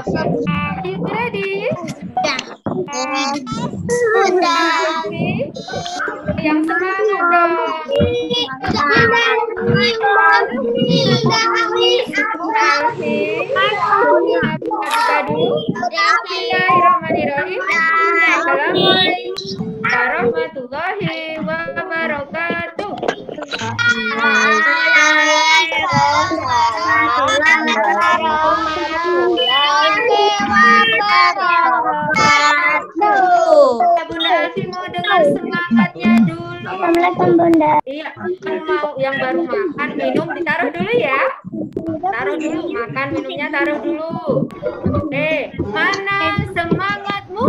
Are you ready? Yang semangat dong. Bismillahirrahmanirrahim. Assalamualaikum warahmatullahi wabarakatuh. Bunda Alfi mau dengar semangatnya dulu. Assalamualaikum Bunda. Iya, mau yang baru makan minum ditaruh dulu ya. Taruh dulu, makan minumnya taruh dulu. Mana semangatmu?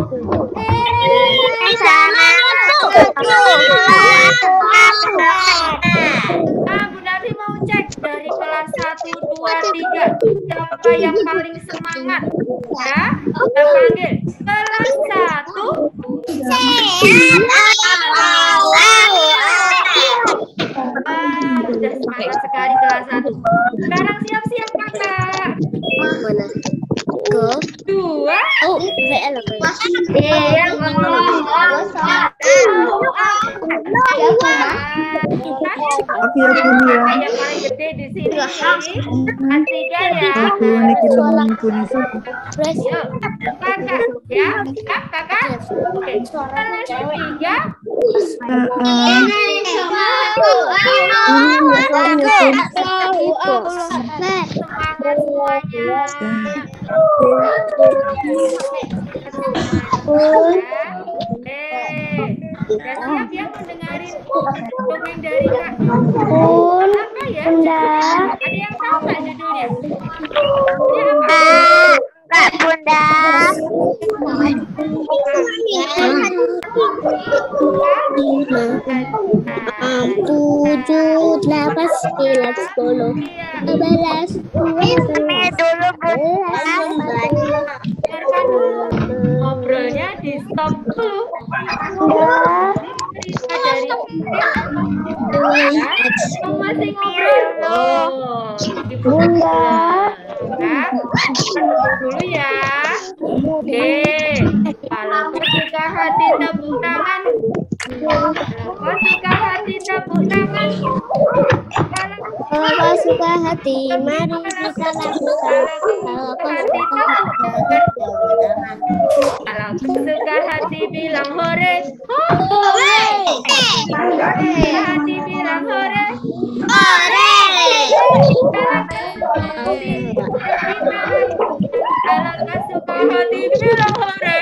Bunda Alfi mau cek dari kelas 1, 2, 3 siapa yang paling semangat? Ya, kita panggil kelas 1. Sudah semangat sekali kelas 1. Sekarang siap-siap kakak. Mana? Ke 2. VL yang paling gede di sini. Ketiga ya. Kakak ya, kakak. Kelas 3. Semangat semuanya. Udah siap ya mendengarin dongeng dari Kak? Apa ya? Ada yang tahu nggak judulnya? Ini apa? Kak Bunda. 7, 8, 9, 10, 11, 12, Dengarkan dulu. Ngobrolnya di stop dulu. Dari masih ngobrol loh. Bunda. Dulu ya. Oke. Kalau kau suka hati tepuk tangan. Kalau kau suka hati tepuk tangan. Kalau kau suka hati, mari kita lakukan. Kalau kau suka hati, kalau suka hati bilang hore. hore. Kalau suka hati bilang hore. Hore. Kalau kau suka hati bilang hore.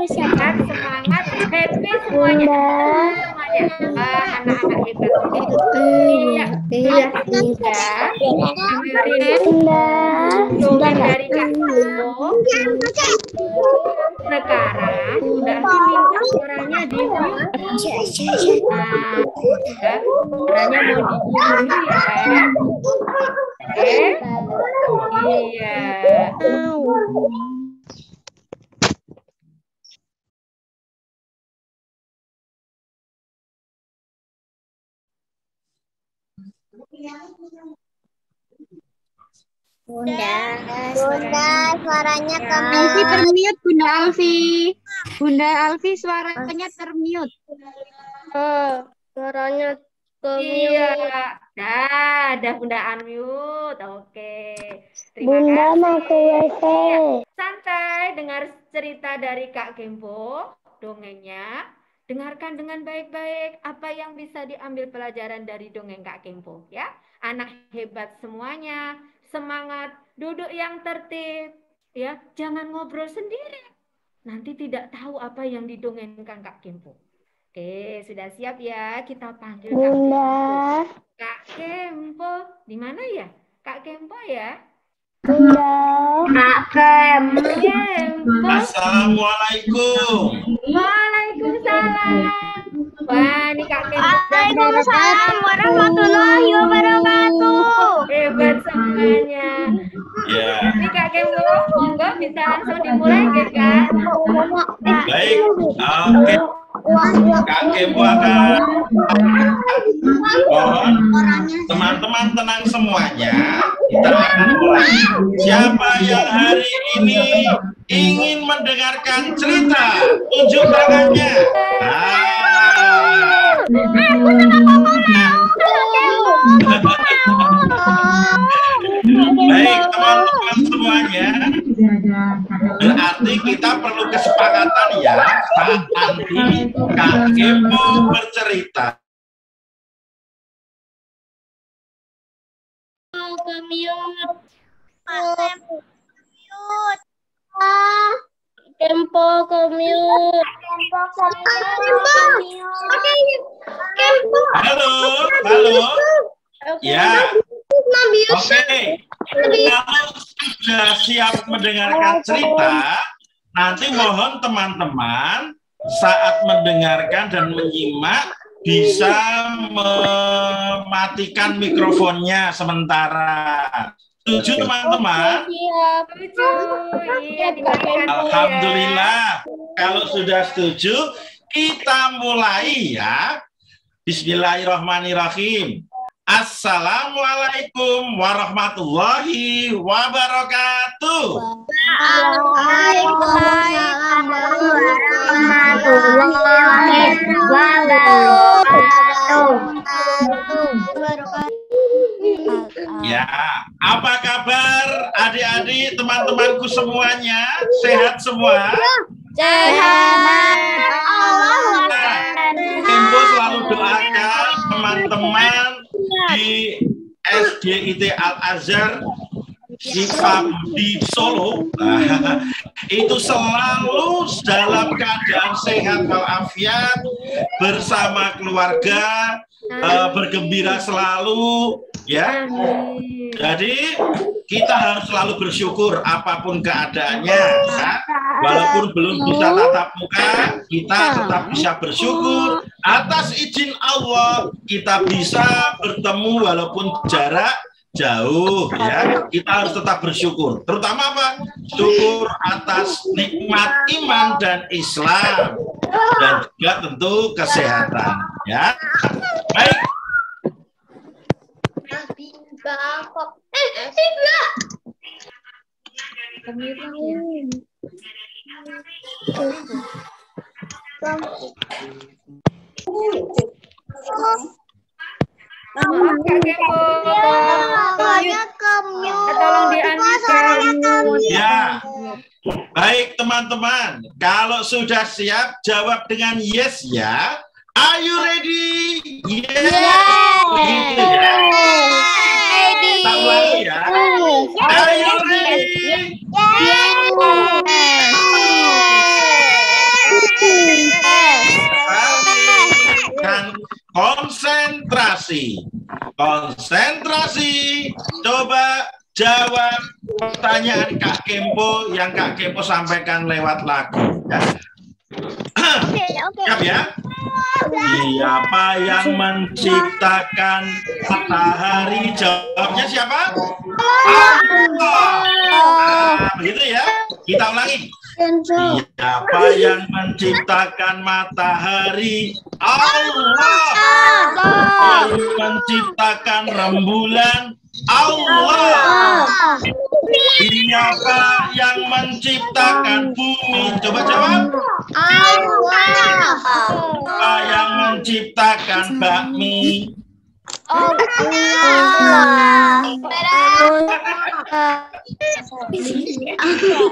Semangat, happy semuanya. Anak-anak hebat. Iya. Dongeng dari Kak Bo. Sekarang udah minta suaranya di suaranya mau di ya. Iya. Bunda, suaranya kami. Alfi termute, Bunda Alfi. Bunda Alfi suaranya termute. Suaranya Iya. Dah Bunda unmute. Oke. Terima Bunda kasih. mau ke WC. Santai dengar cerita dari Kak Gembo, dongengnya. Dengarkan dengan baik-baik apa yang bisa diambil pelajaran dari dongeng Kak Gembo ya. Anak hebat semuanya, semangat, duduk yang tertib ya. Jangan ngobrol sendiri. Nanti tidak tahu apa yang didongengkan Kak Gembo. Oke, sudah siap ya? Kita panggil Kak Gembo. Bunda. Kak Gembo, di mana ya? Kak Gembo ya? Bunda. Assalamualaikum. Waalaikumsalam. Wah, ini Kak Gembo. Waalaikumsalam warahmatullahi wabarakatuh. Hebat semuanya. Ya, Ini Kak Gembo, monggo bisa langsung dimulai kan? baik. Oke. Kak Gembo akan Mohon teman-teman tenang semuanya. Kita akan mulai. Siapa yang hari ini ingin mendengarkan cerita? Tunjuk tangannya. Baik teman-teman semuanya, berarti kita perlu kesepakatan ya saat nanti Kak Kempo bercerita. Kempo commute. Halo, halo. Ya. Oke. Kalau sudah siap mendengarkan cerita, nanti mohon teman-teman saat mendengarkan dan menyimak bisa mematikan mikrofonnya sementara. Setuju teman-teman? Alhamdulillah. Kalau sudah setuju, kita mulai ya. Bismillahirrahmanirrahim. Assalamualaikum warahmatullahi wabarakatuh. Waalaikumsalam warahmatullahi wabarakatuh. Ya, apa kabar adik-adik teman-temanku semuanya? Sehat semua? Sehat. Kempo selalu doakan teman-teman di SDIT Al-Azhar di Solo itu selalu dalam keadaan sehat walafiat, bersama keluarga, bergembira selalu ya. Jadi kita harus selalu bersyukur apapun keadaannya ya. Walaupun belum bisa tatap muka, kita tetap bisa bersyukur atas izin Allah kita bisa bertemu walaupun jarak jauh ya. Kita harus tetap bersyukur, terutama apa? Syukur atas nikmat iman dan Islam dan juga tentu kesehatan ya. Baik. Ya, baik teman-teman. Kalau sudah siap, jawab dengan yes ya. Are you ready? Yes. Begitu ya. Kita mulai ya. Are you ready? Dan konsentrasi. Konsentrasi. Coba jawab pertanyaan Kak Kempo yang Kak Kempo sampaikan lewat lagu. Ya. Siap ya? Siapa yang menciptakan matahari? Jawabnya siapa? Allah. Begitu ya? Kita ulangi. Siapa yang menciptakan matahari? Allah. Yang menciptakan rembulan? Allah. Siapa yang menciptakan bumi? Coba jawab. Allah. Siapa yang menciptakan bakmi?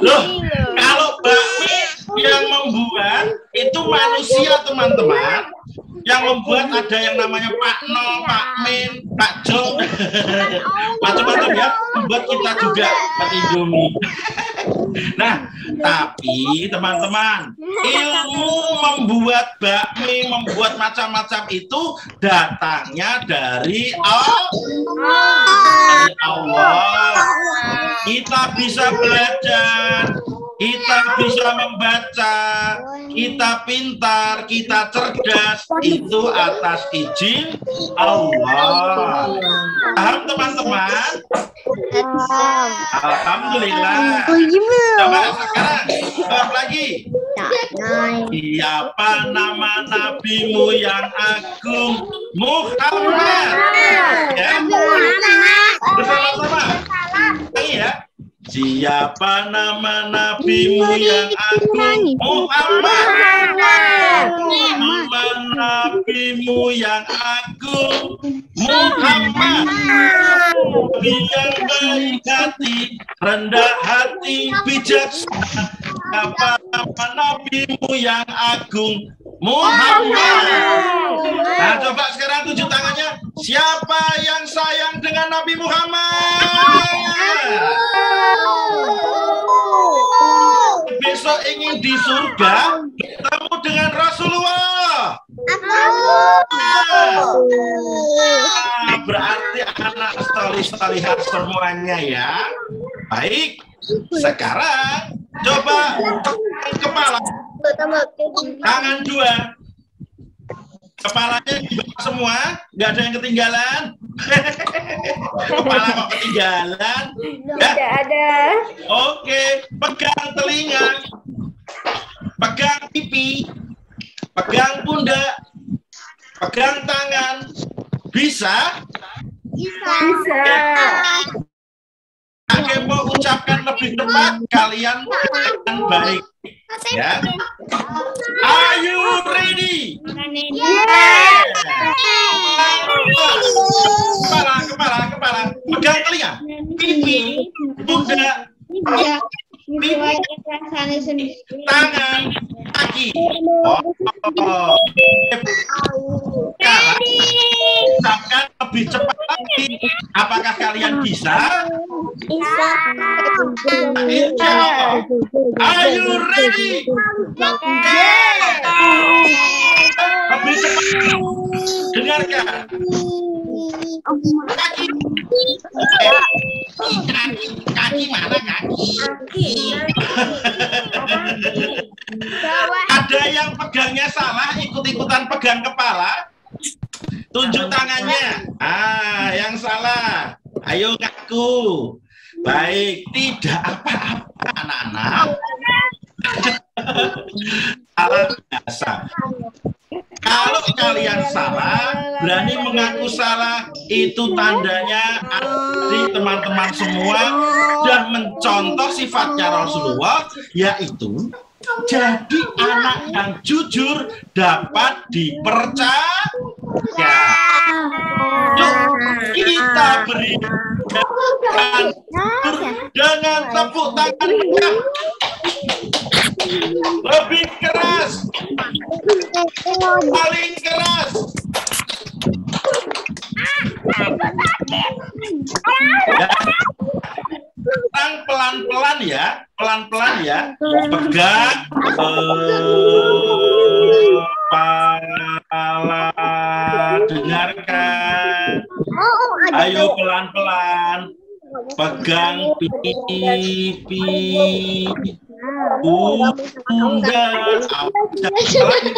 Loh, kalau bakmi yang membuat itu manusia teman-teman. Yang membuat ada yang namanya Pak No, Pak Min, Pak Jo, macam-macam ya. Membuat kita juga Pak Indomie. Nah, tapi teman-teman, ilmu membuat bakmi, membuat macam-macam itu datangnya dari Allah. Kita bisa belajar, kita bisa membaca, kita pintar, kita cerdas, itu atas izin Allah. Paham teman-teman? Alhamdulillah. Coba sekarang jawab lagi. Siapa nama nabimu yang agung? Muhammad. Ya. Bersama-sama. Ya. Siapa nama nabimu yang agung? Muhammad. Nama nabimu yang agung? Muhammad. Nabi yang baik hati, rendah hati, bijaksana. Apa nama nabimu yang agung? Muhammad. Nah, coba sekarang tunjuk tangannya. Siapa yang sayang dengan Nabi Muhammad? Besok ingin di surga bertemu dengan Rasulullah. Berarti anak solih-solihat semuanya ya. Baik, sekarang coba kepala, tangan dua, kepalanya di bawah semua, nggak ada yang ketinggalan. Kepala kok ketinggalan? Tidak ada. Oke, pegang telinga, pegang pipi, pegang pundak, pegang tangan. Bisa? Bisa. Oke, mau ucapkan lebih tepat, kalian dengan baik. Ya. Are you ready? Kepala. Pegang telinga, pipi, pundak, tangan, kaki. Ucapkan lebih cepat lagi. Apakah kalian bisa? Bisa. Are you ready? Lebih cepat. Dengarkan. Kaki mana kaki? Ada yang pegangnya salah, ikut-ikutan pegang kepala. Tunjuk tangannya. Yang salah. Ayo ngaku. Baik, tidak apa-apa anak-anak. Salah biasa. Kalau kalian salah, berani mengaku salah, itu tandanya teman-teman semua sudah mencontoh sifatnya Rasulullah, yaitu jadi anak yang jujur dapat dipercaya. Yuk kita beri dengan tepuk tangan lebih keras, paling keras. Pelan-pelan ya, pelan-pelan ya. Pegang kepala, dengarkan. Ayo pelan-pelan. Pegang pipi, pundak,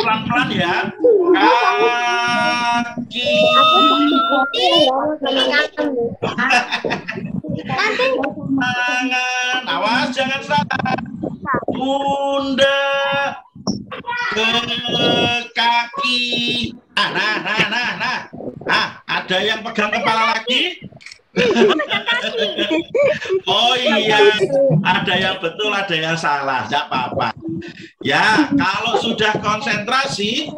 pelan-pelan ya. Kaki, tangan, awas jangan salah. Pundak, ke kaki. Nah, ada yang pegang kepala lagi? Oh iya, ada yang betul, ada yang salah, tidak apa-apa. Ya, kalau sudah konsentrasi,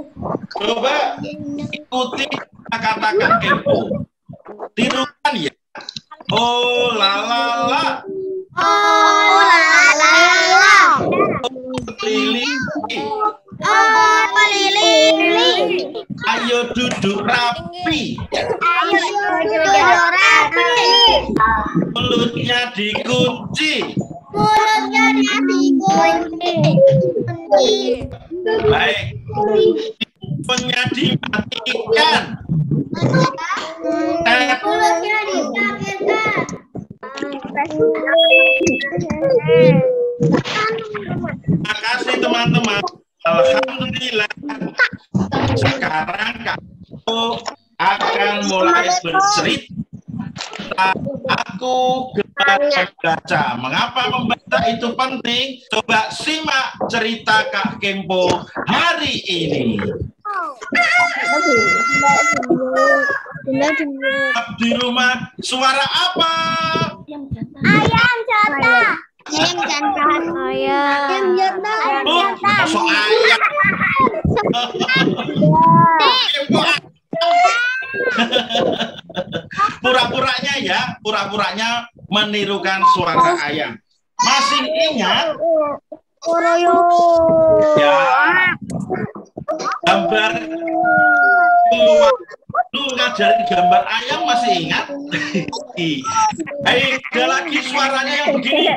coba ikuti kata-kata Kempo. Tirukan ya. Oh la la la. Oh la la la. Lili. Oh lili. Ayo duduk rapi. Ayo duduk rapi. Mulutnya dikunci. Mulutnya dikunci. Baik. Mulutnya dimatikan. Mulutnya dimatikan. Terima kasih teman-teman. Alhamdulillah. Sekarang kamu akan mulai bercerita. Aku membaca. Mengapa membaca itu penting? Coba simak cerita Kak Kempo hari ini. Di rumah suara apa? Ayam jantan. Ayam jantan. Ayam jantan. Masuk ayam. Pura-puranya ya, pura-puranya menirukan suara ayam. Masih ingat? Ya. Gambar lu ngajarin gambar ayam masih ingat? Ayo, ada lagi suaranya yang begini.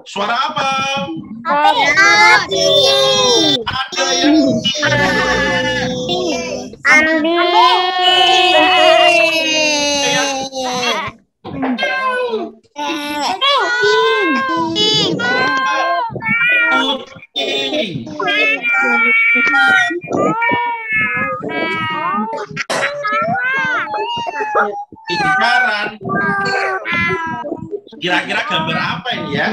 Suara apa? Ada yang lingkaran. Kira-kira gambar apa ini ya?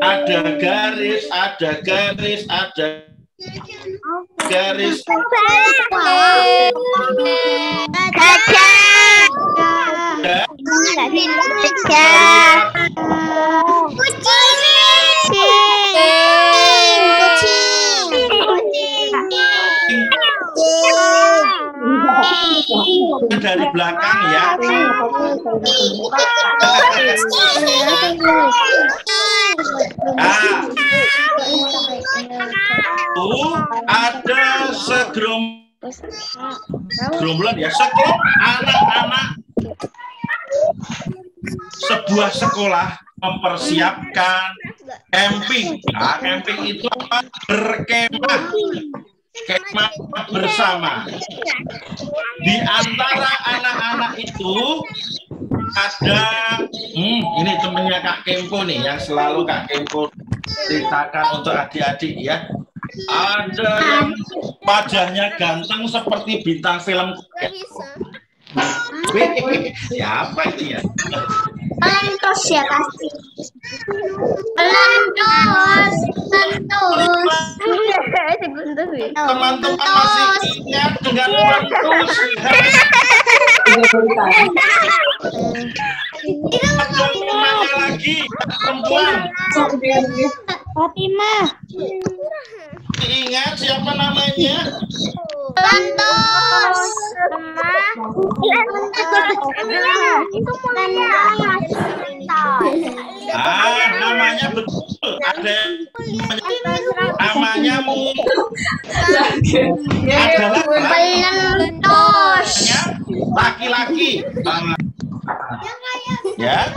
Ada garis, ada garis, ada garis. Dari belakang ya. Ada segerombolan ya, sekelompok anak-anak sebuah sekolah mempersiapkan camping. Nah, camping itu apa? Berkemah. Kemah bersama. Di antara anak-anak itu ada ini temennya Kak Kempo nih yang selalu Kak Kempo ceritakan untuk adik-adik ya. Ada yang wajahnya ganteng seperti bintang film. Siapa itu ya? Pelentos ya pasti. Pelentos. Teman-teman masih ingat dengan pelentos? Ada namanya lagi perempuan. Fatimah. Ingat siapa namanya? Pelentos. Namanya betul. Ada namanya adalah Pelentos. laki-laki. Ya.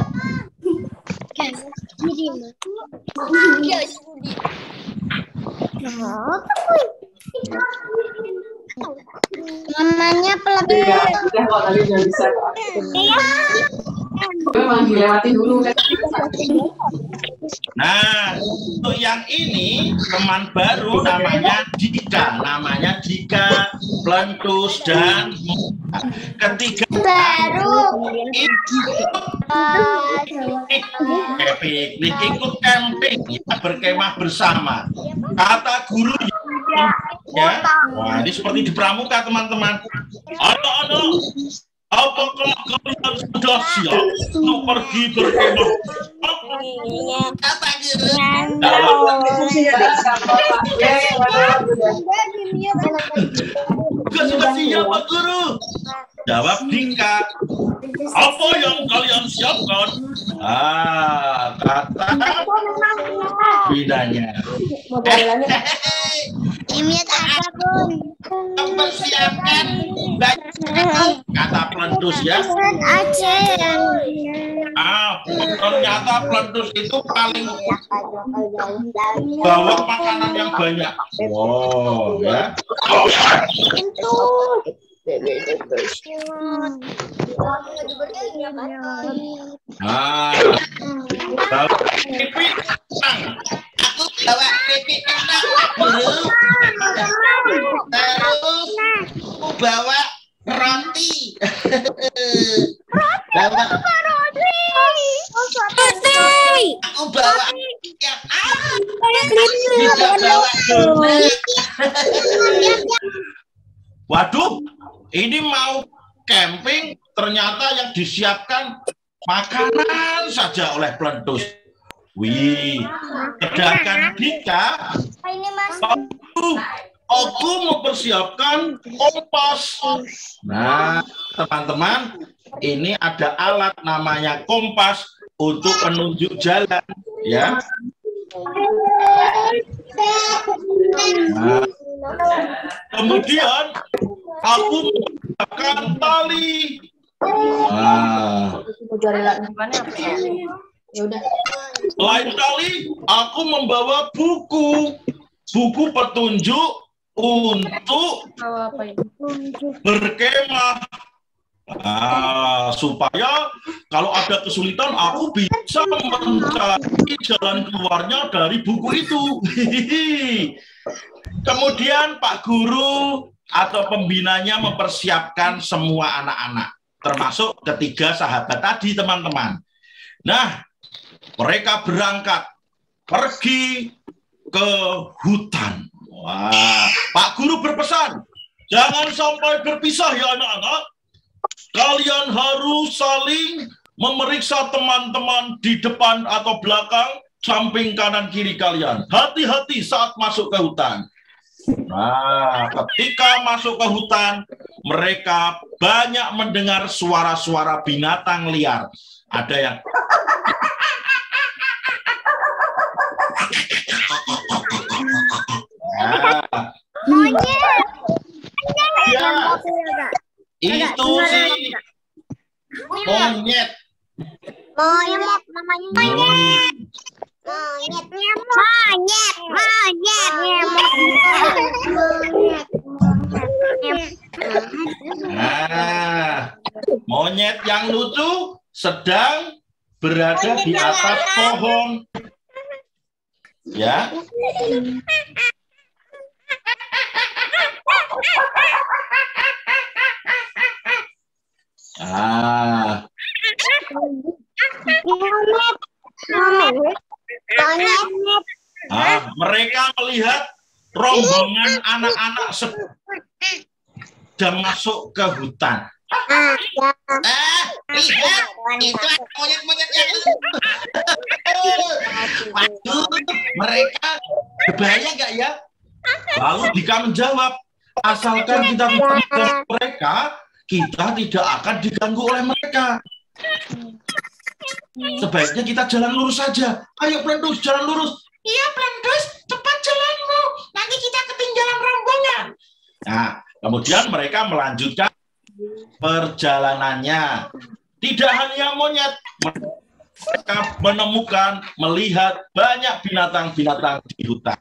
Namanya pelentos. Memang dilewatin dulu kan. Nah, untuk yang ini teman baru namanya Dika, Pelentus dan ketiga Baru. piknik, ikut camping, ya, berkemah bersama. Kata guru ya, wah ini seperti di pramuka teman-teman. Aduh. Apakah kalian sudah siap untuk pergi berkemah? Kata guru. Sudah siap Pak Guru. Jawab Dika. Apa yang kalian siapkan? Kata bidanya. Imit apapun. Mempersiapkan kata Pelentus ya. Ternyata Pelentus itu paling bawa makanan yang banyak. Wow, ya. bawa roti. Bawa Roti. aku bawa ya, tidak bawa donat. Waduh, ini mau camping, ternyata yang disiapkan makanan saja oleh Plentus. Wih, sedangkan Dika, Ini Mas. aku mempersiapkan kompas. Nah, teman-teman, ini ada alat namanya kompas untuk penunjuk jalan, ya. Nah, kemudian aku menggunakan tali. Nah, selain tali, aku membawa buku petunjuk untuk berkemah. Supaya kalau ada kesulitan aku bisa mencari jalan keluarnya dari buku itu. Kemudian Pak Guru atau pembinanya mempersiapkan semua anak-anak, termasuk ketiga sahabat tadi, teman-teman. Nah, mereka berangkat pergi ke hutan. Wah, Pak Guru berpesan, jangan sampai berpisah ya anak-anak. Kalian harus saling memeriksa teman-teman di depan atau belakang, samping kanan kiri kalian. Hati-hati saat masuk ke hutan. Nah, ketika masuk ke hutan, mereka banyak mendengar suara-suara binatang liar. Ada yang ya, itu sih monyet. Monyet, namanya monyet. Nah, monyet yang lucu sedang berada di atas pohon. Ya. Mereka melihat rombongan anak-anak sedang masuk ke hutan. Lihat, itu monyet-monyet yang waduh, mereka berbahaya nggak ya? Lalu Dika menjawab, asalkan kita tidak mengganggu mereka, kita tidak akan diganggu oleh mereka. Sebaiknya kita jalan lurus saja. Ayo Plentus, jalan lurus. Iya Plentus, cepat jalanmu. Nanti kita ketinggalan rombongan. Nah, kemudian mereka melanjutkan perjalanannya. Tidak hanya monyet, mereka menemukan, melihat banyak binatang-binatang di hutan.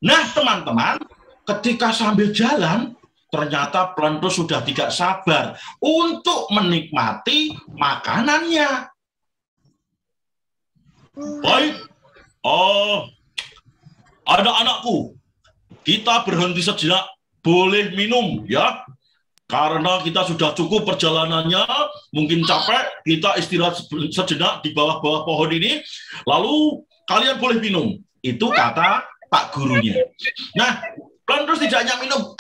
Nah, teman-teman, ketika sambil jalan, ternyata Plentus sudah tidak sabar untuk menikmati makanannya. Baik, anak-anakku, kita berhenti sejenak, boleh minum ya. Karena kita sudah cukup perjalanannya, mungkin capek, kita istirahat sejenak di bawah-bawah pohon ini, lalu kalian boleh minum. Itu kata Pak Gurunya. Nah, Plentus tidak hanya minum.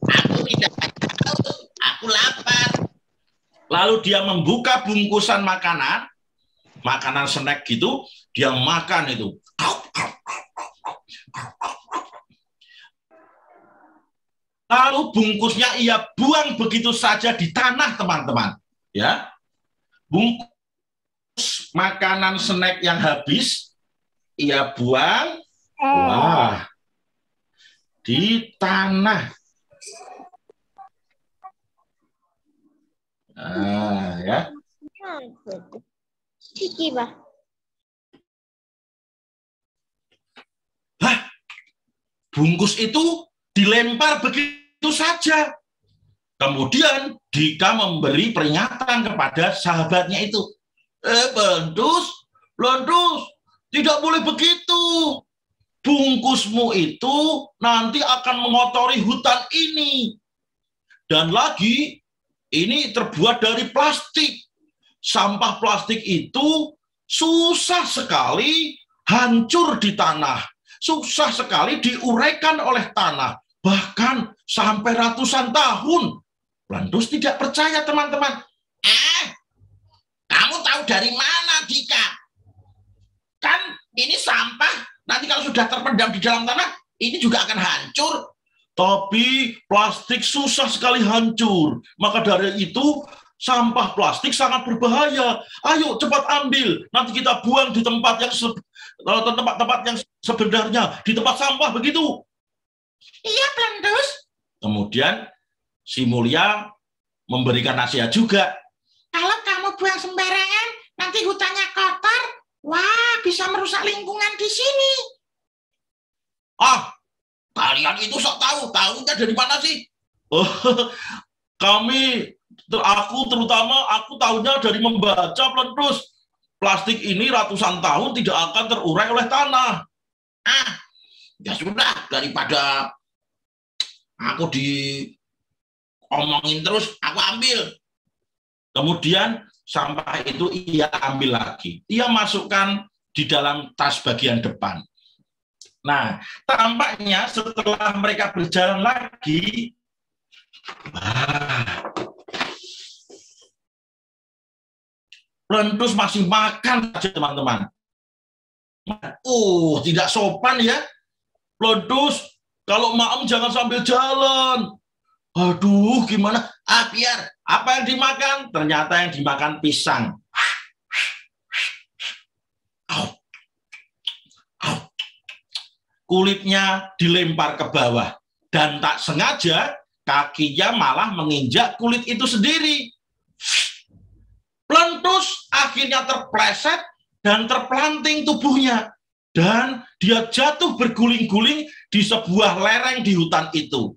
Aku tidak tahu, aku lapar. Lalu dia membuka bungkusan makanan snack gitu, dia makan itu. Lalu bungkusnya ia buang begitu saja di tanah, teman-teman. Ya, bungkus makanan snack yang habis ia buang, wah, di tanah. Ya. Bungkus itu dilempar begitu saja. Kemudian Dika memberi peringatan kepada sahabatnya itu. Plentus, tidak boleh begitu. Bungkusmu itu nanti akan mengotori hutan ini. Dan lagi, ini terbuat dari plastik. Sampah plastik itu susah sekali hancur di tanah. Susah sekali diuraikan oleh tanah. Bahkan sampai ratusan tahun. Plandus tidak percaya, teman-teman. Kamu tahu dari mana, Dika? Kan ini sampah, nanti kalau sudah terpendam di dalam tanah, ini juga akan hancur. Tapi plastik susah sekali hancur. Maka dari itu, sampah plastik sangat berbahaya. Ayo cepat ambil, nanti kita buang di tempat yang tempat yang sebenarnya, di tempat sampah begitu. Iya, Plandus. Kemudian si Mulia memberikan nasihat juga. Kalau kamu buang sembarangan, nanti hutannya kotor. Wah, bisa merusak lingkungan di sini. Kalian itu sok tahu. Tahunya dari mana sih? Aku tahunya dari membaca, Plandus. Plastik ini ratusan tahun tidak akan terurai oleh tanah. Ya sudah, daripada aku diomongin terus, aku ambil. Kemudian sampah itu ia ambil lagi. Ia masukkan di dalam tas bagian depan. Nah, tampaknya setelah mereka berjalan lagi, Plandus masih makan saja, teman-teman. Tidak sopan ya. Plandus, kalau maem jangan sambil jalan. Aduh, gimana? Biar. Apa yang dimakan? Ternyata yang dimakan pisang. Kulitnya dilempar ke bawah. Dan tak sengaja, kakinya malah menginjak kulit itu sendiri. Plandus akhirnya terpleset dan terpelanting tubuhnya. Dan dia jatuh berguling-guling di sebuah lereng di hutan itu.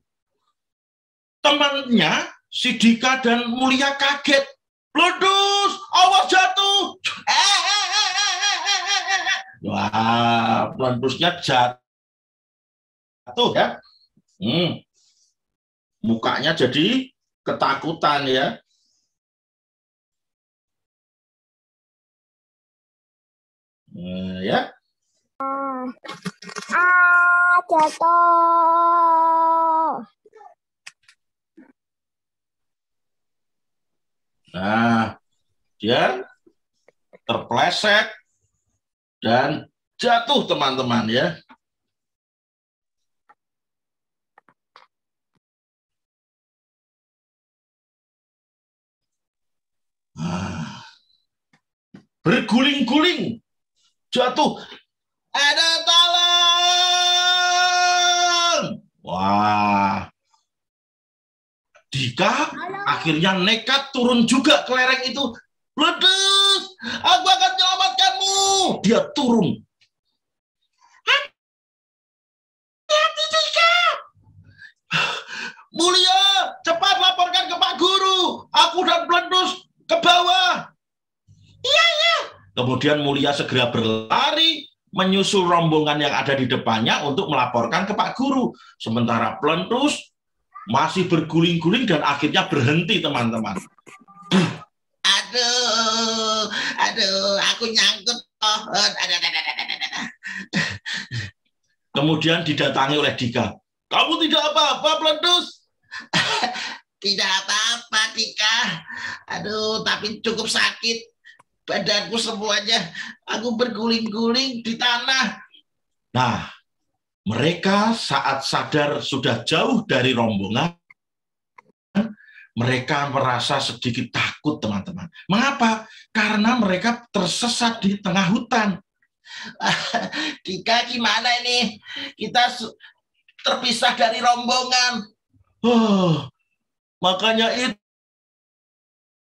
Temannya, si Dika dan Mulia kaget. Plandus, awas jatuh. Wah, Plandusnya jatuh ya. Mukanya jadi ketakutan ya. Ya. Jatuh. Nah, dia terpleset dan jatuh, teman-teman ya. Berguling-guling, jatuh. Ada tolong. Wah. Dika akhirnya nekat turun juga ke lereng itu. Plandus, aku akan menyelamatkanmu. Dia turun. Hati-hati, Dika. Mulia, cepat laporkan ke Pak Guru. Aku dan Plandus ke bawah. Iya. Kemudian Mulia segera berlari menyusul rombongan yang ada di depannya untuk melaporkan ke Pak Guru. Sementara Plandus masih berguling-guling dan akhirnya berhenti, teman-teman. Aduh, aku nyangkut pohon. Kemudian didatangi oleh Dika. Kamu tidak apa-apa, Plandus? Tidak apa-apa, Dika. Aduh, tapi cukup sakit. Badanku semuanya, aku berguling-guling di tanah. Nah, mereka saat sadar sudah jauh dari rombongan, mereka merasa sedikit takut, teman-teman. Mengapa? Karena mereka tersesat di tengah hutan. Dika, gimana ini? Kita terpisah dari rombongan. Makanya itu,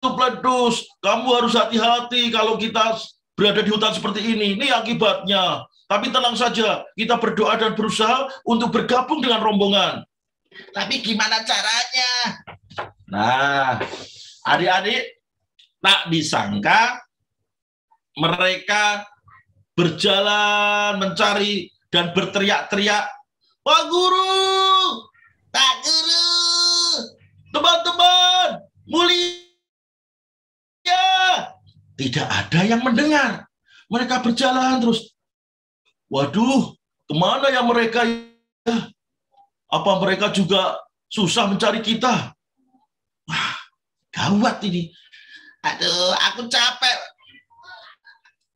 Plandus, kamu harus hati-hati kalau kita berada di hutan seperti ini. Ini akibatnya. Tapi tenang saja, kita berdoa dan berusaha untuk bergabung dengan rombongan. Tapi gimana caranya? Nah, adik-adik, tak disangka mereka berjalan mencari dan berteriak-teriak, Pak Guru! Pak Guru! Teman-teman! tidak ada yang mendengar. Mereka berjalan terus. Waduh, kemana ya mereka? Apa mereka juga susah mencari kita? Wah, gawat ini. Aduh, aku capek.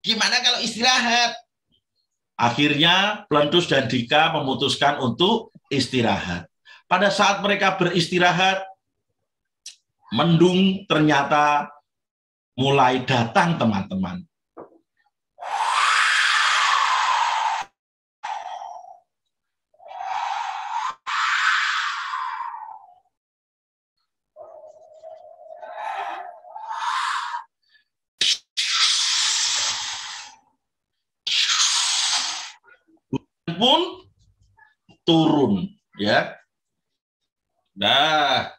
Gimana kalau istirahat? Akhirnya Plentus dan Dika memutuskan untuk istirahat. Pada saat mereka beristirahat, mendung ternyata mulai datang, teman-teman. Pun turun, ya. Nah,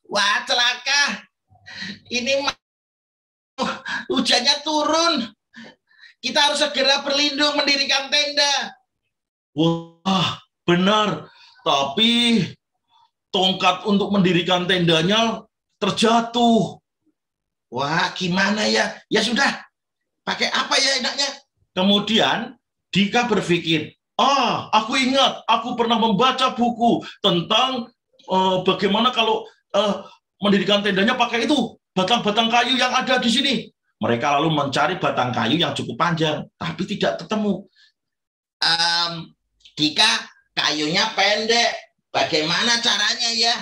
wah, celaka. Ini hujannya turun. Kita harus segera berlindung, mendirikan tenda. Wah, benar. Tapi tongkat untuk mendirikan tendanya terjatuh. Wah, gimana ya? Ya sudah, pakai apa ya enaknya? Kemudian Dika berpikir, aku ingat, aku pernah membaca buku tentang bagaimana kalau mendirikan tendanya pakai itu, batang-batang kayu yang ada di sini. Mereka lalu mencari batang kayu yang cukup panjang, tapi tidak ketemu. Dika, kayunya pendek. Bagaimana caranya ya?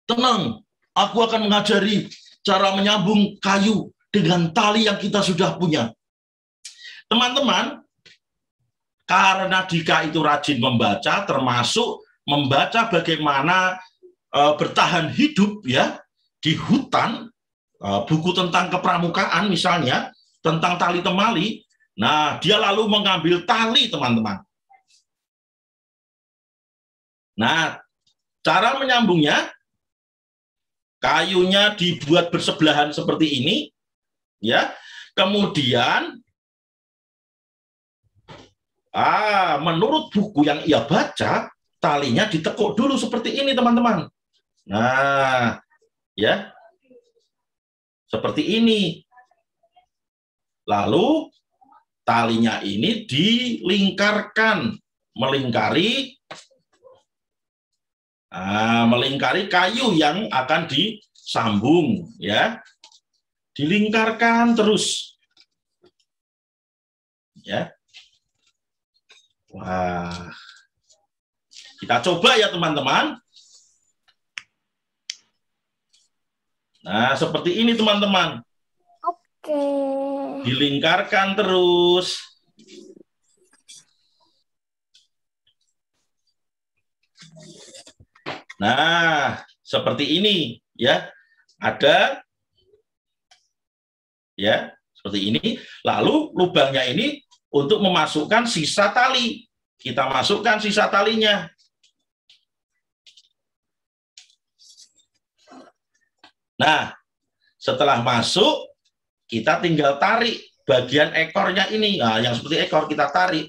Tenang, aku akan mengajari cara menyambung kayu dengan tali yang kita sudah punya. Teman-teman, karena Dika itu rajin membaca, termasuk membaca bagaimana bertahan hidup ya di hutan, buku tentang kepramukaan misalnya, tentang tali temali. Nah, dia lalu mengambil tali, teman-teman. Nah, cara menyambungnya, kayunya dibuat bersebelahan seperti ini, ya. Kemudian, menurut buku yang ia baca, talinya ditekuk dulu seperti ini, teman-teman. Nah, ya, seperti ini. Lalu talinya ini dilingkarkan, melingkari kayu yang akan disambung, ya, dilingkarkan terus, ya. Wah, kita coba ya teman-teman. Nah, seperti ini teman-teman. Oke. Dilingkarkan terus. Nah, seperti ini ya. Ada ya, seperti ini. Lalu lubangnya ini untuk memasukkan sisa tali. Kita masukkan sisa talinya. Nah, setelah masuk, kita tinggal tarik bagian ekornya ini. Nah, yang seperti ekor kita tarik.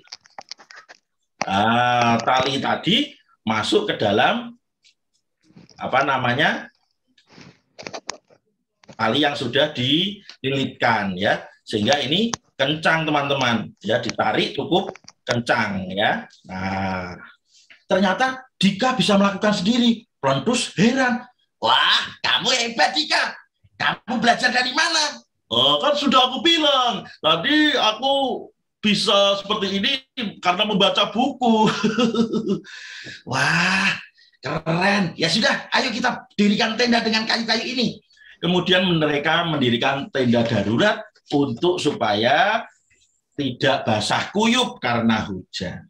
Nah, tali tadi masuk ke dalam tali yang sudah dililitkan ya, sehingga ini kencang teman-teman ya, ditarik cukup kencang ya. Nah, ternyata Dika bisa melakukan sendiri. Plentus heran, wah, kamu hebat Dika, kamu belajar dari mana? Kan sudah aku bilang tadi, aku bisa seperti ini karena membaca buku. Wah, keren. Ya sudah, ayo kita dirikan tenda dengan kayu-kayu ini. Kemudian mereka mendirikan tenda darurat untuk supaya tidak basah kuyup karena hujan.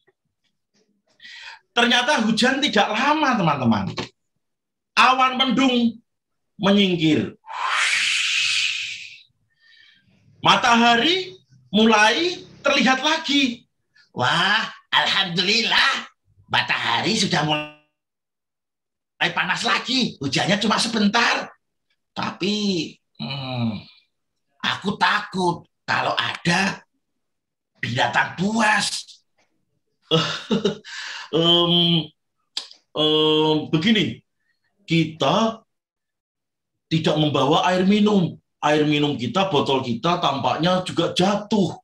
Ternyata hujan tidak lama, teman-teman. Awan mendung menyingkir. Matahari mulai terlihat lagi. Wah, alhamdulillah, matahari sudah mulai panas lagi. Hujannya cuma sebentar. Tapi aku takut kalau ada binatang buas. Begini, kita tidak membawa air minum. Air minum kita, botol kita tampaknya juga jatuh.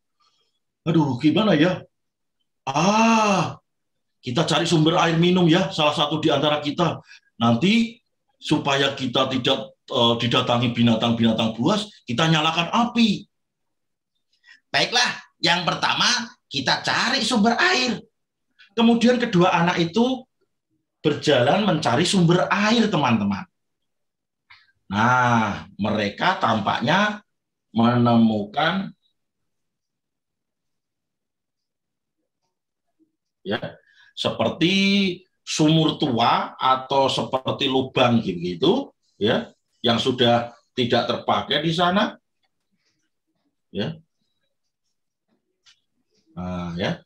Aduh, gimana ya? Kita cari sumber air minum ya, salah satu di antara kita. Nanti supaya kita tidak didatangi binatang-binatang buas, kita nyalakan api. Baiklah, yang pertama kita cari sumber air. Kemudian kedua anak itu berjalan mencari sumber air, teman-teman. Nah, mereka tampaknya menemukan ya, seperti sumur tua atau seperti lubang gitu ya, yang sudah tidak terpakai di sana. Ya. Nah, ya.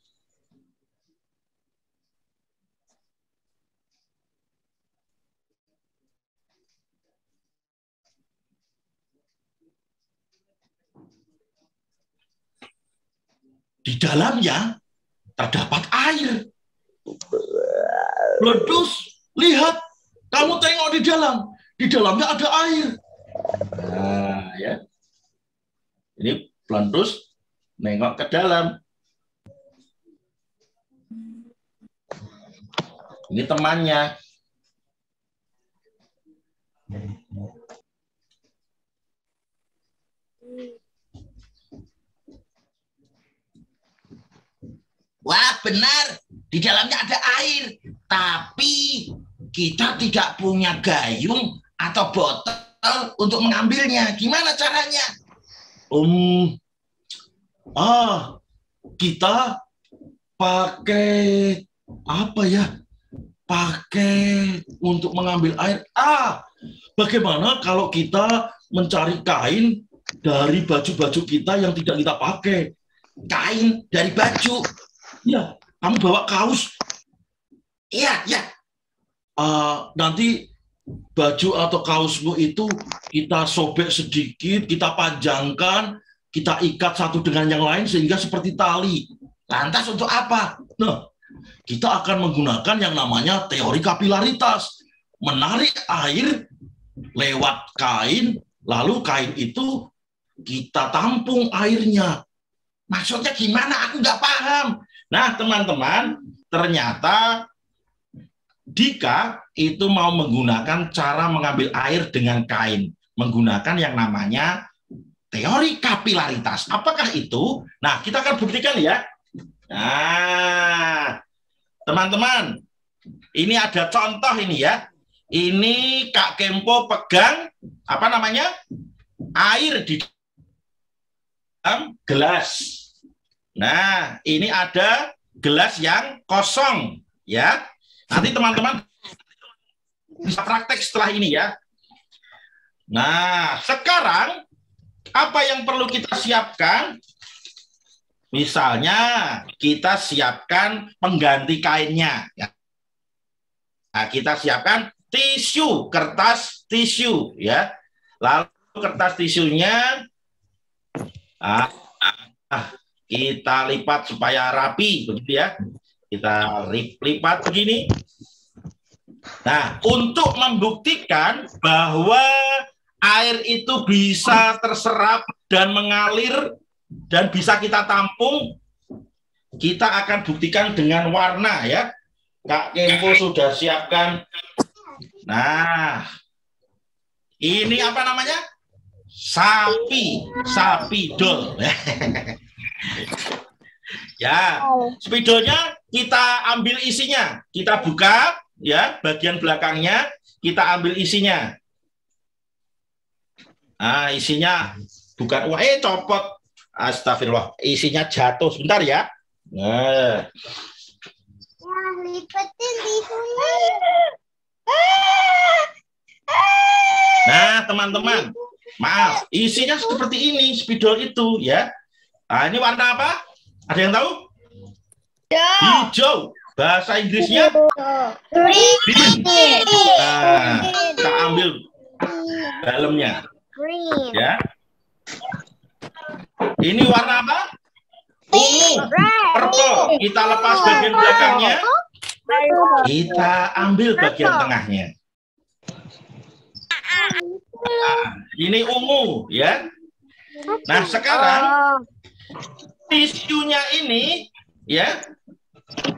Di dalamnya terdapat air. Bledus, lihat, kamu tengok di dalam. Di dalamnya ada air. Nah, ya. Ini Bledus nengok ke dalam. Ini temannya. Wah, benar. Di dalamnya ada air. Tapi kita tidak punya gayung atau botol untuk mengambilnya. Gimana caranya? Kita pakai apa ya? Pakai untuk mengambil air. Bagaimana kalau kita mencari kain dari baju-baju kita yang tidak kita pakai? Kain dari baju. Ya, kamu bawa kaos. Iya, ya. Nanti baju atau kaosmu itu kita sobek sedikit, kita panjangkan, kita ikat satu dengan yang lain sehingga seperti tali. Lantas untuk apa? Nah, kita akan menggunakan yang namanya teori kapilaritas. Menarik air lewat kain, lalu kain itu kita tampung airnya. Maksudnya gimana? Aku nggak paham. Nah, teman-teman, ternyata Dika itu mau menggunakan cara mengambil air dengan kain. Menggunakan yang namanya teori kapilaritas. Apakah itu? Nah, kita akan buktikan ya. Nah, teman-teman, ini ada contoh ini ya. Ini Kak Kempo pegang, apa namanya? Air di dalam gelas. Nah, ini ada gelas yang kosong, ya. Nanti teman-teman bisa praktek setelah ini, ya. Nah, sekarang apa yang perlu kita siapkan? Misalnya, kita siapkan pengganti kainnya. Ya. Nah, kita siapkan tisu, kertas tisu, ya. Lalu kertas tisunya, kita lipat supaya rapi, begitu ya. Kita lipat begini. Nah, untuk membuktikan bahwa air itu bisa terserap dan mengalir dan bisa kita tampung, kita akan buktikan dengan warna ya. Kak Kempo sudah siapkan. Nah, ini apa namanya? Spidol. Ya, spidolnya kita ambil isinya, kita buka ya bagian belakangnya, kita ambil isinya. Nah, isinya bukan copot. Astagfirullah, isinya jatuh. Sebentar ya. Nah, lipetin tisunya. Nah, teman-teman, maaf, isinya seperti ini, spidol itu ya. Nah, ini warna apa? Ada yang tahu? Hijau. Bahasa Inggrisnya? Green. Nah, kita ambil dalamnya. Ya. Ini warna apa? purple. Kita lepas bagian belakangnya. Kita ambil bagian tengahnya. Nah, ini ungu ya. Nah, sekarang tisunya ini ya,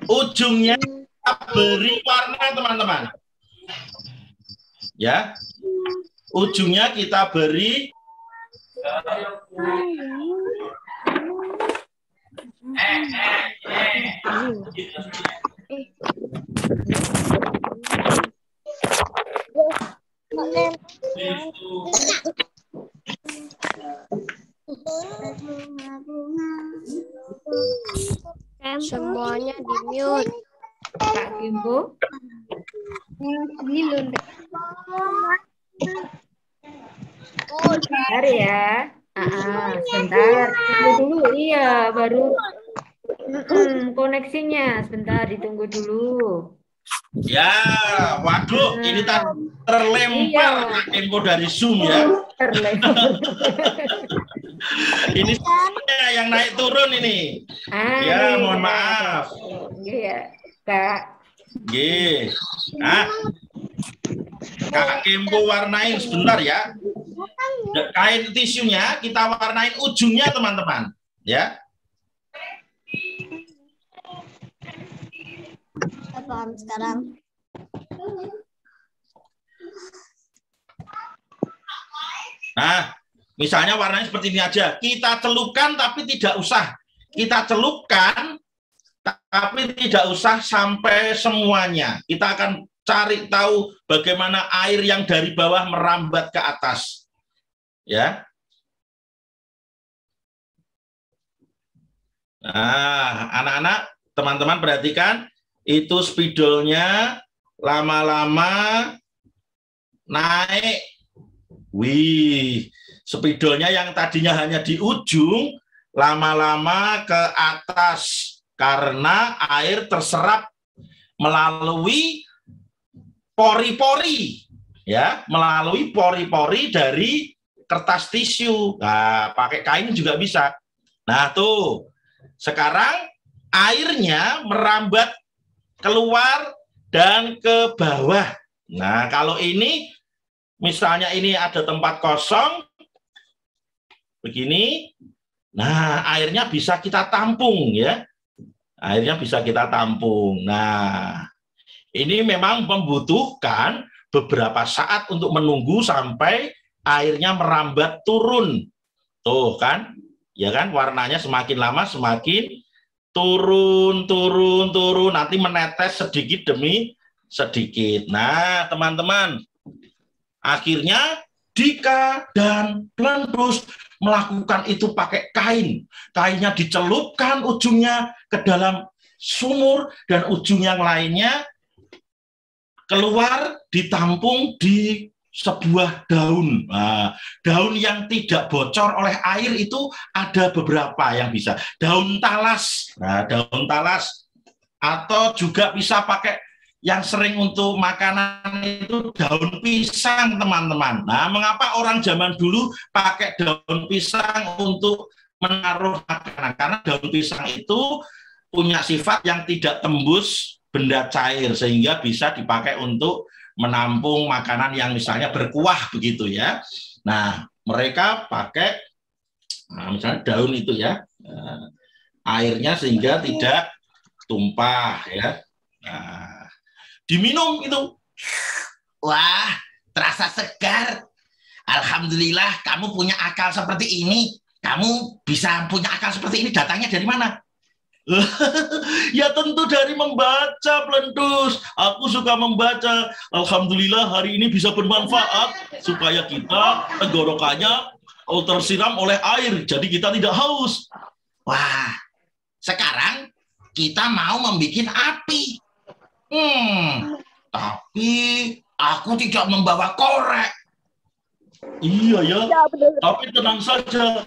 ujungnya kita beri warna, teman-teman. Ya. Ujungnya kita beri semuanya di mute. Kak Kimbo. Bentar ya. Sebentar. Tunggu dulu. Iya, baru koneksinya. Sebentar, ditunggu dulu. ya, waduh, ini tadi terlempar Kak Kempo dari Zoom ya. Ini saya yang naik turun ini. Ya, mohon maaf. Iya, Kak. Oke. Nah, Kak Kempo warnain sebentar ya. Kain tisunya kita warnain ujungnya, teman-teman. Ya. Paham sekarang. Nah, misalnya warnanya seperti ini aja. Kita celupkan tapi tidak usah. Kita celupkan tapi tidak usah sampai semuanya. Kita akan cari tahu bagaimana air yang dari bawah merambat ke atas. Ya. Nah, anak-anak, teman-teman perhatikan, itu spidolnya lama-lama naik. Wih, spidolnya yang tadinya hanya di ujung, lama-lama ke atas karena air terserap melalui pori-pori, ya, melalui pori-pori dari kertas tisu. Nah, pakai kain juga bisa. Nah, tuh. Sekarang airnya merambat keluar dan ke bawah. Nah, kalau ini misalnya ini ada tempat kosong begini. Nah, airnya bisa kita tampung ya. Airnya bisa kita tampung. Nah, ini memang membutuhkan beberapa saat untuk menunggu sampai airnya merambat turun. Tuh kan? Ya kan, warnanya semakin lama semakin turun, nanti menetes sedikit demi sedikit. Nah, teman-teman, akhirnya Dika dan Plentus melakukan itu pakai kain. Kainnya dicelupkan ujungnya ke dalam sumur dan ujung yang lainnya keluar ditampung di sebuah daun. Nah, daun yang tidak bocor oleh air itu ada beberapa yang bisa. Daun talas. Nah, daun talas. Atau juga bisa pakai yang sering untuk makanan itu daun pisang, teman-teman. Nah, mengapa orang zaman dulu pakai daun pisang untuk menaruh makanan? Karena daun pisang itu punya sifat yang tidak tembus benda cair, sehingga bisa dipakai untuk menampung makanan yang misalnya berkuah begitu ya. Nah, mereka pakai misalnya daun itu ya, airnya sehingga tidak tumpah ya. Nah, diminum itu. Wah, terasa segar. Alhamdulillah kamu punya akal seperti ini. Kamu bisa punya akal seperti ini, datangnya dari mana? Ya tentu dari membaca, Plentus. Aku suka membaca. Alhamdulillah hari ini bisa bermanfaat supaya kita tenggorokannya tersiram oleh air, jadi kita tidak haus. Wah, sekarang kita mau membuat api. Tapi aku tidak membawa korek. Iya ya, tapi tenang saja.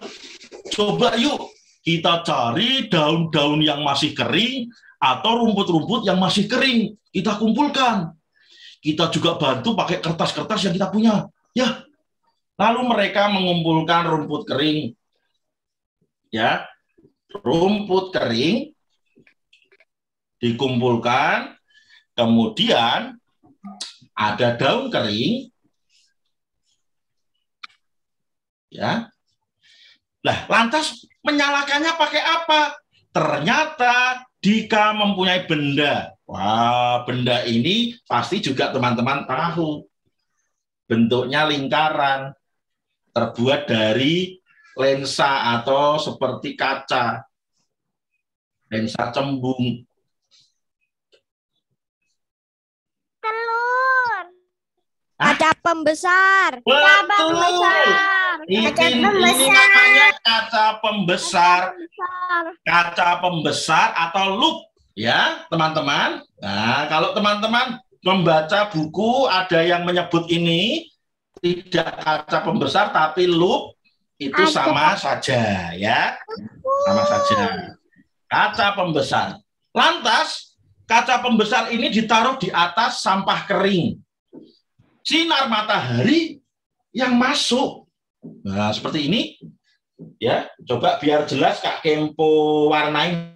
Coba yuk kita cari daun-daun yang masih kering atau rumput-rumput yang masih kering. Kita kumpulkan. Kita juga bantu pakai kertas-kertas yang kita punya. Ya. Lalu mereka mengumpulkan rumput kering. Ya. rumput kering dikumpulkan, kemudian ada daun kering, ya. Nah, lantas menyalakannya pakai apa? Ternyata Dika mempunyai benda. Wah, benda ini pasti juga teman-teman tahu. Bentuknya lingkaran, terbuat dari lensa atau seperti kaca. Lensa cembung. Telur. Hah? Kaca pembesar. Betul. Ini namanya kaca pembesar. Kaca pembesar atau loop, ya teman-teman. Nah, kalau teman-teman membaca buku ada yang menyebut ini tidak kaca pembesar tapi loop, itu sama saja, ya. Sama saja. Kaca pembesar. Lantas kaca pembesar ini ditaruh di atas sampah kering. Sinar matahari yang masuk. Nah, seperti ini. Ya, coba biar jelas Kak Kempo warnain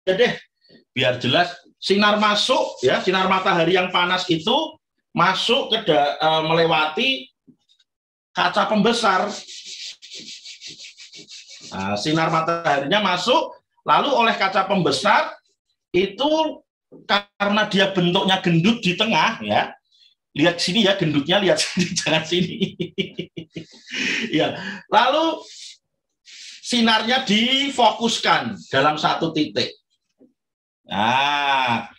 deh. Biar jelas sinar masuk, ya, sinar matahari yang panas itu masuk ke melewati kaca pembesar. Nah, sinar mataharinya masuk, lalu oleh kaca pembesar itu karena dia bentuknya gendut di tengah, ya. Lihat sini ya, gendutnya lihat sini, jangan sini. Ya, lalu sinarnya difokuskan dalam satu titik. Nah,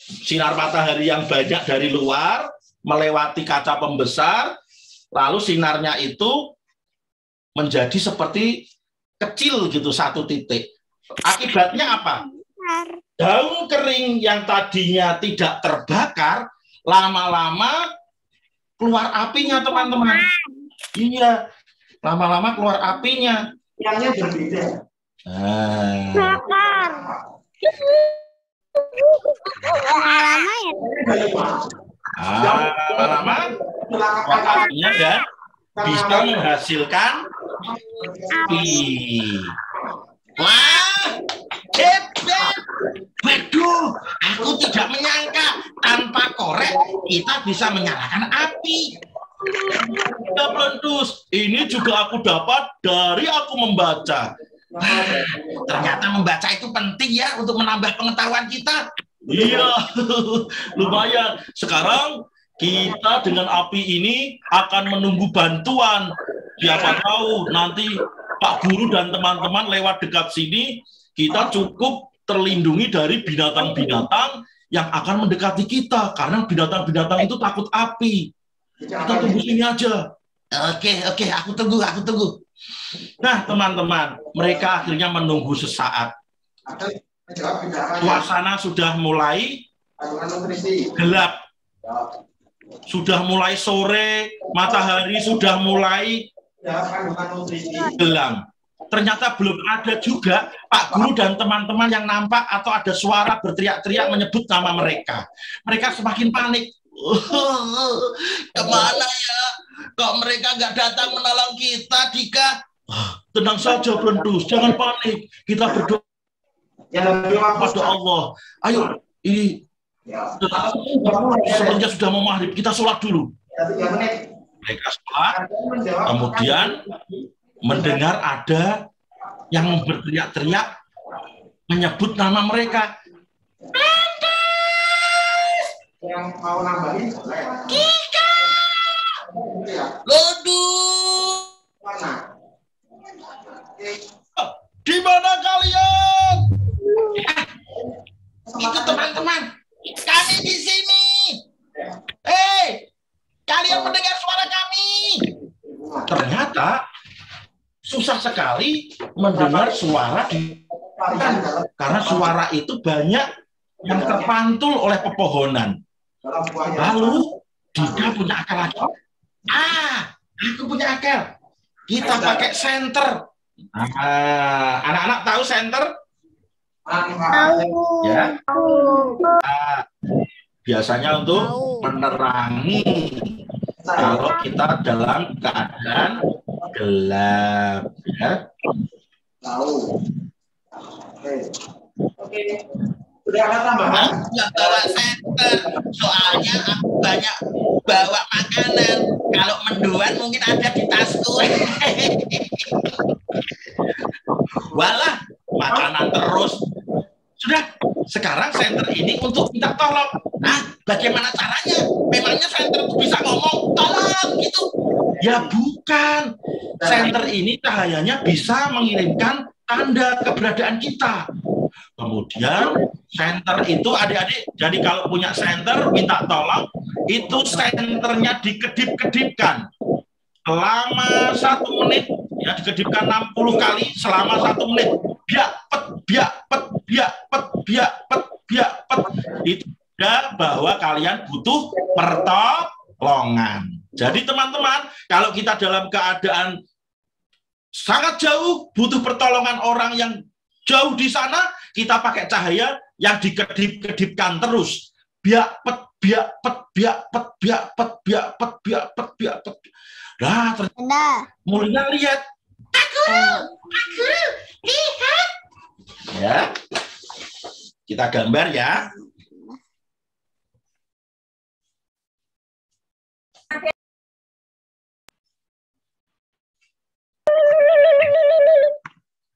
sinar matahari yang banyak dari luar melewati kaca pembesar, lalu sinarnya itu menjadi seperti kecil gitu, satu titik. Akibatnya apa? Daun kering yang tadinya tidak terbakar lama-lama keluar apinya, teman-teman. Iya, lama-lama keluar apinya. Yang berbeda. Bakar. Lama ya. Lama-lama keluar apinya dan bisa menghasilkan api. Wah, hebat. Waduh, aku tidak menyangka tanpa korek kita bisa menyalakan api. Ya, Blentus, ini juga aku dapat dari aku membaca. Ternyata membaca itu penting ya untuk menambah pengetahuan kita. Iya, lumayan. Sekarang kita dengan api ini akan menunggu bantuan. Siapa tahu nanti Pak Guru dan teman-teman lewat dekat sini, kita cukup terlindungi dari binatang-binatang yang akan mendekati kita. Karena binatang-binatang itu takut api. Kita tunggu sini aja. Oke, aku tunggu. Nah, teman-teman, mereka akhirnya menunggu sesaat. Suasana sudah mulai gelap. Sudah mulai sore, matahari sudah mulai gelap. Ternyata belum ada juga Pak Guru dan teman-teman yang nampak atau ada suara berteriak-teriak menyebut nama mereka. Mereka semakin panik. Kemana ya? Kok mereka nggak datang menolong kita, Dika? Tenang saja, Blentus, jangan panik. Kita berdoa kepada Allah. Ayo, ini sebenarnya sudah mau maghrib. Kita sholat dulu. Mereka sholat, kemudian mendengar ada yang berteriak-teriak menyebut nama mereka. Yang mau nambahin Kika. Loduh. Mana? Di mana kalian? Itu teman-teman. Kami di sini. Hei, kalian mendengar suara kami? Ternyata susah sekali mendengar suara karena suara itu banyak yang terpantul oleh pepohonan. Lalu Dika punya akal lagi. Aku punya akal. Kita pakai senter. Anak-anak tahu senter? Ya. Biasanya untuk menerangi kalau kita dalam keadaan gelap. Ya. Tahu. Oke. Sudah ada tambahan? Nggak bawa senter, soalnya aku banyak bawa makanan. Kalau mendoan mungkin ada di tasku. Walah, makanan terus. Sudah, sekarang senter ini untuk minta tolong. Nah, bagaimana caranya? Memangnya senter itu bisa ngomong tolong gitu? Ya bukan. Senter ini cahayanya bisa mengirimkan tanda keberadaan kita. Kemudian senter itu adik-adik, jadi kalau punya senter minta tolong, itu senternya dikedip-kedipkan selama 1 menit, ya dikedipkan 60 kali selama 1 menit. Biak pet, biak pet, biak pet, biak pet, biak pet. Itu tanda bahwa kalian butuh pertolongan. Jadi teman-teman, kalau kita dalam keadaan sangat jauh, butuh pertolongan orang yang jauh di sana, kita pakai cahaya yang dikedip-kedipkan terus. Biak pet, biak pet, biak pet, biak pet, biak pet, biak pet, biak pet. Nah, ternyata Mulia lihat. Aku, lihat. Ya, kita gambar ya.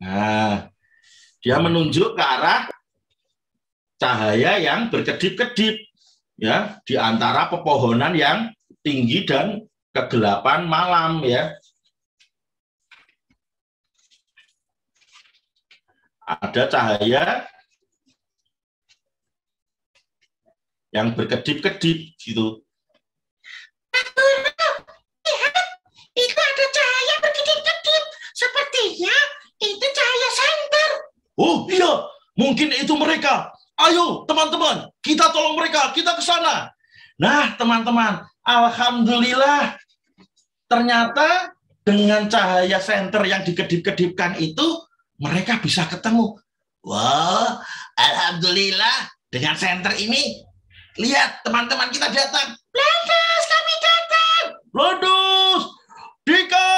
Nah, dia menunjuk ke arah cahaya yang berkedip-kedip, ya, di antara pepohonan yang tinggi dan kegelapan malam, ya. Ada cahaya yang berkedip-kedip gitu. Itu ada cahaya berkedip-kedip. Sepertinya itu cahaya senter. Oh iya, mungkin itu mereka. Ayo teman-teman, kita tolong mereka, kita ke sana. Nah teman-teman, alhamdulillah, ternyata dengan cahaya senter yang dikedip-kedipkan itu, mereka bisa ketemu. Wah, alhamdulillah, dengan senter ini, lihat teman-teman kita datang. Blandas, kami datang. Blandas, Dika,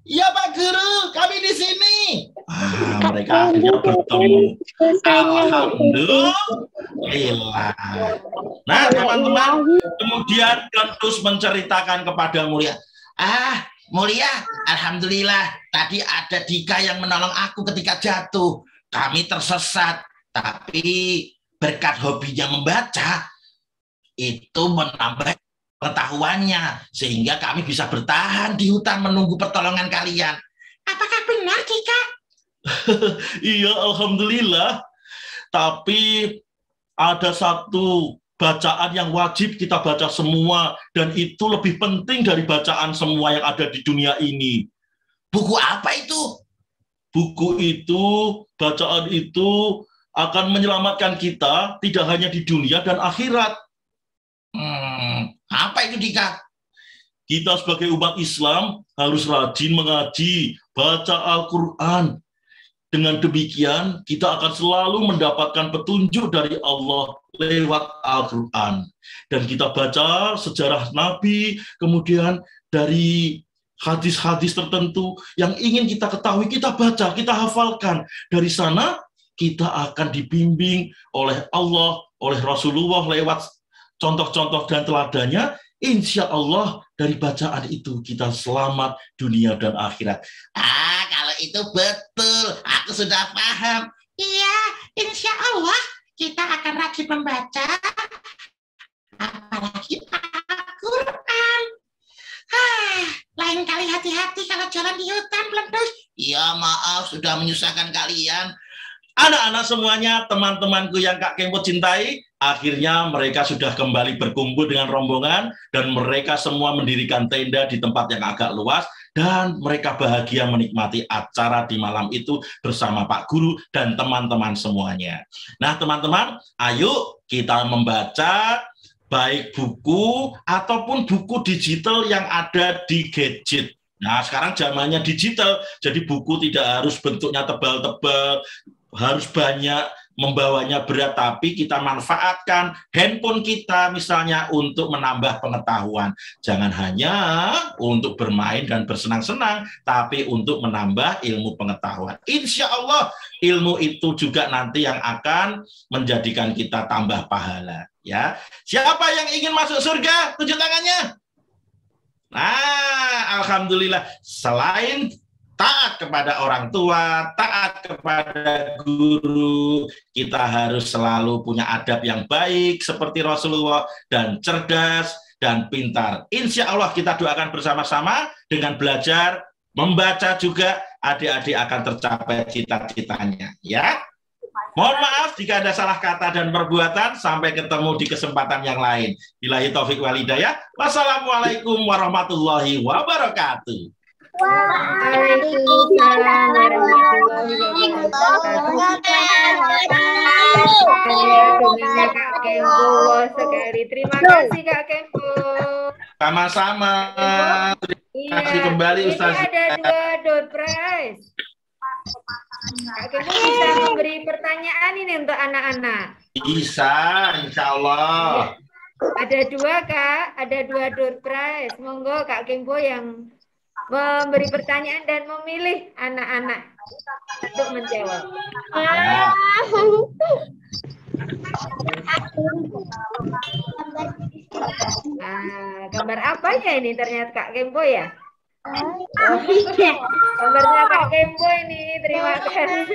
ya Pak Guru, kami di sini. Mereka akhirnya bertemu. Alhamdulillah. Nah teman-teman, kemudian Blandas menceritakan kepada Mulia. Mulia, alhamdulillah, tadi ada Dika yang menolong aku ketika jatuh. Kami tersesat, tapi berkat hobinya membaca, itu menambah pengetahuannya, sehingga kami bisa bertahan di hutan menunggu pertolongan kalian. Apakah benar, Dika? Iya, alhamdulillah. Tapi ada satu bacaan yang wajib kita baca semua, dan itu lebih penting dari bacaan semua yang ada di dunia ini. Buku apa itu? Buku itu, bacaan itu akan menyelamatkan kita tidak hanya di dunia dan akhirat. Apa itu, Dika? Kita sebagai umat Islam harus rajin mengaji, baca Al-Quran. Dengan demikian, kita akan selalu mendapatkan petunjuk dari Allah lewat Al-Quran. Dan kita baca sejarah Nabi, kemudian dari hadis-hadis tertentu yang ingin kita ketahui, kita baca, kita hafalkan. Dari sana, kita akan dibimbing oleh Allah, oleh Rasulullah lewat contoh-contoh dan teladannya. Insya Allah dari bacaan itu kita selamat dunia dan akhirat. Kalau itu betul, aku sudah paham. Iya, insya Allah kita akan rajin membaca, apalagi Al-Quran. Lain kali hati-hati kalau jalan di hutan, Blandas. Iya, maaf sudah menyusahkan kalian. Anak-anak semuanya, teman-temanku yang Kak Kempo cintai, akhirnya mereka sudah kembali berkumpul dengan rombongan, dan mereka semua mendirikan tenda di tempat yang agak luas, dan mereka bahagia menikmati acara di malam itu bersama Pak Guru dan teman-teman semuanya. Nah teman-teman, ayo kita membaca baik buku ataupun buku digital yang ada di gadget. Nah sekarang zamannya digital, jadi buku tidak harus bentuknya tebal-tebal, harus banyak membawanya berat, tapi kita manfaatkan handphone kita misalnya untuk menambah pengetahuan. Jangan hanya untuk bermain dan bersenang-senang, tapi untuk menambah ilmu pengetahuan. Insya Allah ilmu itu juga nanti yang akan menjadikan kita tambah pahala. Ya, siapa yang ingin masuk surga? Tunjuk tangannya. Nah, alhamdulillah, selain taat kepada orang tua, taat kepada guru, kita harus selalu punya adab yang baik seperti Rasulullah, dan cerdas dan pintar. Insya Allah kita doakan bersama-sama dengan belajar, membaca juga, adik-adik akan tercapai cita-citanya. Ya, mohon maaf jika ada salah kata dan perbuatan. Sampai ketemu di kesempatan yang lain. Billahi taufik wal hidayah. Wassalamualaikum warahmatullahi wabarakatuh. Waalaikumsalam warahmatullahi wabarakatuh. Dongengnya Kak Kempo sekali. Terima kasih Kak Kempo. Sama-sama. Terima kasih kembali Ustaz. Ini ada 2 door prize. Kak Kempo bisa memberi pertanyaan ini untuk anak-anak. Bisa, insya Allah. Ada 2 Kak, ada 2 door prize. Monggo Kak Kempo yang memberi pertanyaan dan memilih anak-anak untuk menjawab. Gambar apanya ini ternyata Kak Kempo ya? Gambarnya Kak Kempo ini, terima kasih.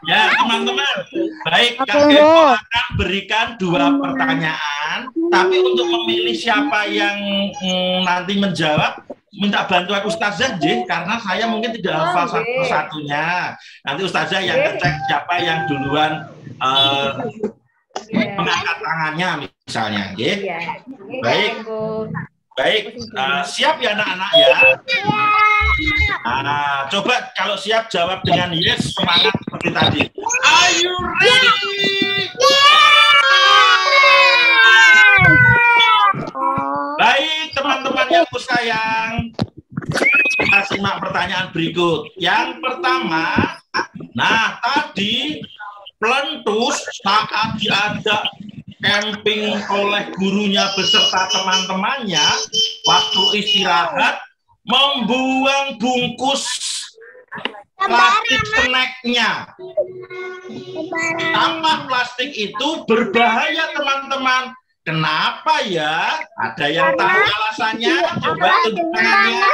Ya teman-teman, baik Kak Kempo akan berikan 2 pertanyaan, tapi untuk memilih siapa yang nanti menjawab, minta bantuan Ustazah J, karena saya mungkin tidak hafal satu-satunya. Nanti Ustazah yang ngecek siapa yang duluan mengangkat tangannya misalnya. Baik. Baik, siap ya anak-anak ya? Coba kalau siap jawab dengan yes, semangat seperti tadi. Are you ready? Baik, teman-teman yang sayang, kita simak pertanyaan berikut. Yang pertama, nah tadi Plentus saat diajak camping oleh gurunya beserta teman-temannya, waktu istirahat membuang bungkus plastik snacknya. Sampah plastik itu berbahaya teman-teman. Kenapa ya? Ada yang tahu alasannya? Coba tunjuk tangannya.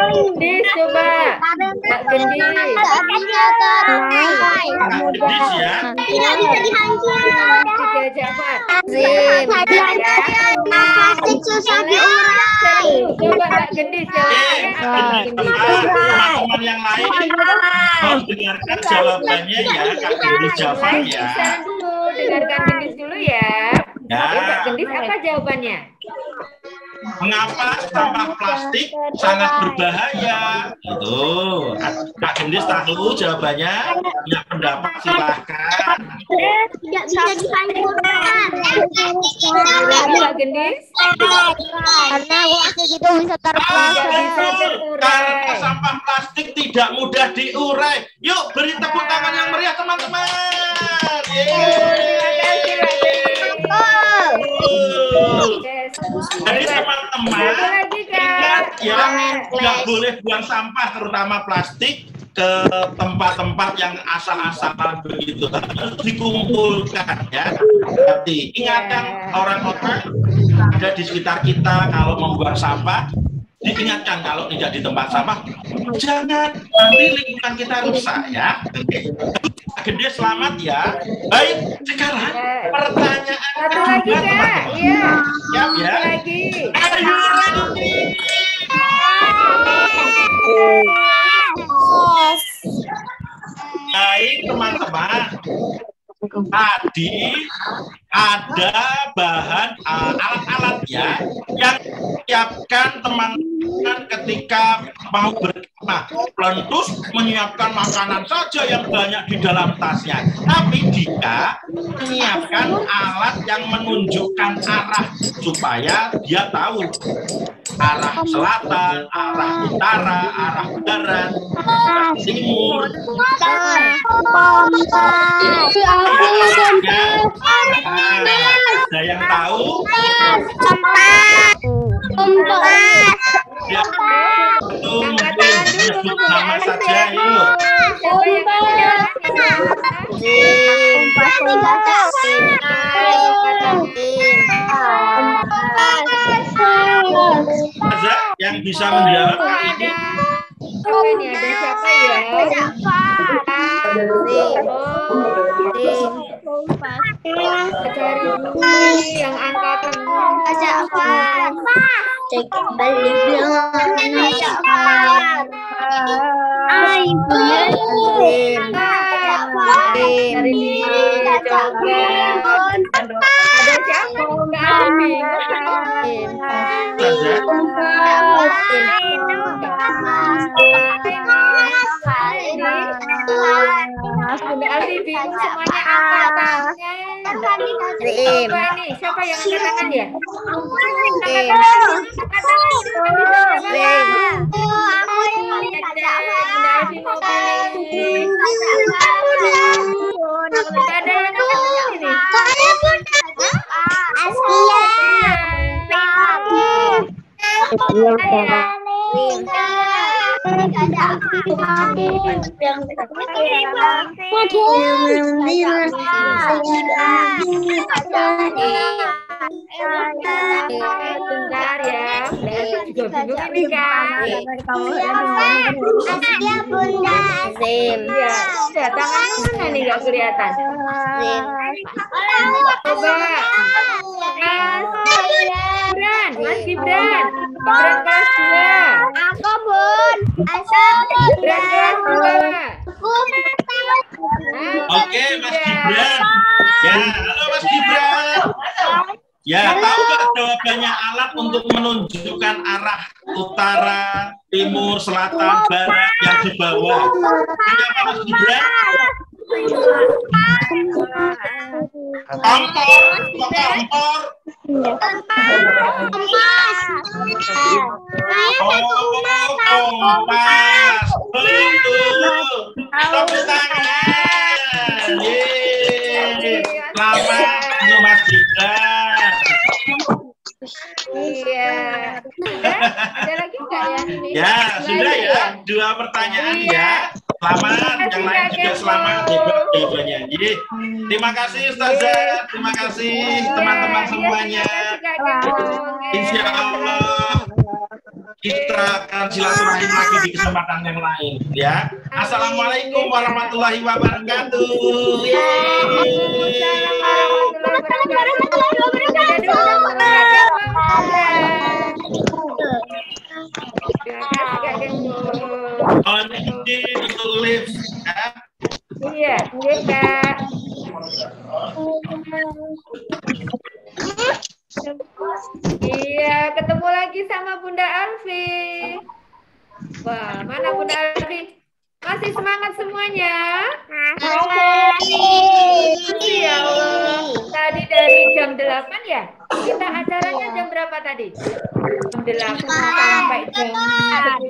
Gendis coba. Kak Gendis. Kak Gendis ya. Tiga jawaban. Plastik susah diurai. Coba Kak Gendis jawabannya. Teman-teman yang lain mau dengarkan jawabannya ya. Kak Gendis jawab ya. Dengarkan Gendis dulu ya. Kak Gendis apa jawabannya? Mengapa sampah plastik sangat berbahaya? Itu Kak Gendis tahu jawabannya. Punya pendapat silahkan. Tidak bisa dihancurkan. Kak Gendis? Karena plastik itu bisa Karena sampah plastik tidak mudah diurai. Yuk beri tepuk tangan yang meriah teman-teman. Jadi teman-teman, ingat ya, nggak boleh buang sampah terutama plastik ke tempat-tempat yang asal-asalan begitu, harus dikumpulkan ya. Berarti ingatkan orang-orang ada di sekitar kita kalau membuang sampah, diingatkan kalau tidak di tempat sampah, jangan, nanti lingkungan kita rusak ya. Gede selamat ya. Baik, sekarang pertanyaan satu lagi Kak. Iya. Siap ya. Satu lagi. Are you ready? Baik teman-teman. Tadi ada bahan alat-alat ya yang disiapkan teman ketika mau berkemah, Plentus menyiapkan makanan saja yang banyak di dalam tasnya. Tapi Dika menyiapkan alat yang menunjukkan arah supaya dia tahu arah selatan, arah utara, arah barat, timur. Ada yang tahu? Ya, itu mungkin menyebut nama saja, yuk. Ada yang bisa menjawab ini? Ini ada siapa ya? Cari dulu yang angkatan Ada apa? Cek balik ada apa? Cari di coba. Ada siapa? Enggak ada bingung. Bunda Alfi bingung semuanya angkatannya. Coba nih, siapa yang angkat tangan ya? Bentar ya, juga bingung ini kan. Bunda. Ya, sudah tangannya mana nih nggak kelihatan? Coba, Mas Gibran kelas 2. Aku Bun. Gibran kelas 2. Oke, Mas Gibran. Ya, halo Mas Gibran. Ya, tahu nggak jawabannya alat untuk menunjukkan arah utara, timur, selatan, barat yang di bawah? Siapa Mas Gibran? Kompor, kompor. Kompas. Betul. Tepuk tangan. Yeay. Selamat untuk Mas Gibran. Iya. Ada lagi nggak ya ini? Ya, sudah ya. 2 pertanyaan ya. Selamat, yang lain juga selamat jawabannya. Jadi, terima kasih Ustazah, terima kasih teman-teman semuanya. Insya Allah kita akan silaturahim lagi di kesempatan yang lain ya. Assalamualaikum warahmatullahi wabarakatuh. On to live. Iya, Kak. Iya, ketemu lagi sama Bunda Alfi. Wah, mana Bunda Alfi? Masih semangat semuanya? Ya Allah. Tadi dari jam 8 ya? Kita acaranya jam berapa tadi? Jam 8 sampai jam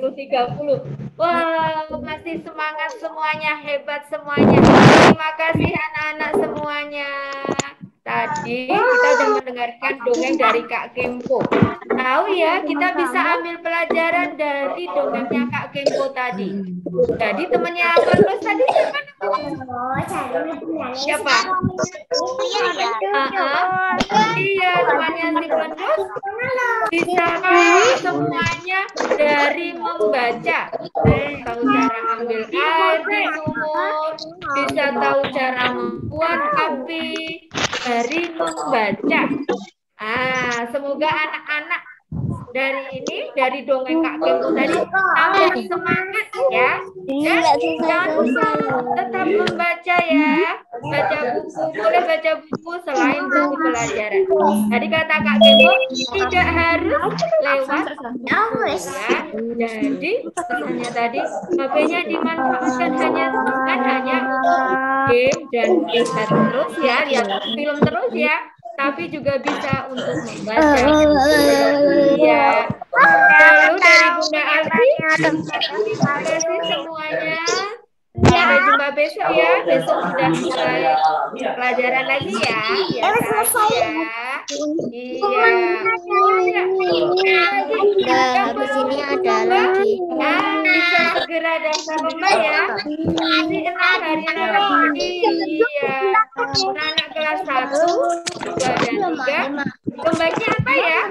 10.30. Wah, masih semangat semuanya, hebat semuanya. Terima kasih anak-anak semuanya. Tadi kita sudah mendengarkan dongeng dari Kak Kempo. Tahu ya, kita bisa ambil pelajaran dari dongengnya Kak Kempo tadi. Jadi temannya Plentus tadi siapa? Siapa? Iya, temannya si Plentus bisa semuanya dari membaca. Tahu cara ambil air di sumur, bisa tahu cara membuat api dari membaca. Semoga anak-anak dari dongeng Kak Kempo tadi tambah semangat ya. Dan jangan lupa tetap membaca ya. Baca buku, boleh baca buku selain buku pelajaran. Tadi kata Kak Gembo, tidak harus lewat ya. Jadi pesannya tadi, HP-nya dimanfaatkan hanya game dan lihat terus ya, lihat film terus ya. Tapi juga bisa untuk membaca. Ya. Lalu dari Bunda Alfi, terima kasih semuanya. Sampai jumpa besok ya. Besok sudah mulai pelajaran lagi ya. Biasa lagi ya. Iya. Udah habis ini ada lagi. Bisa segera daftar lomba ya. Nanti 6 hari lagi. Iya. Anak kelas 1, 2 dan 3. Lombanya apa ya?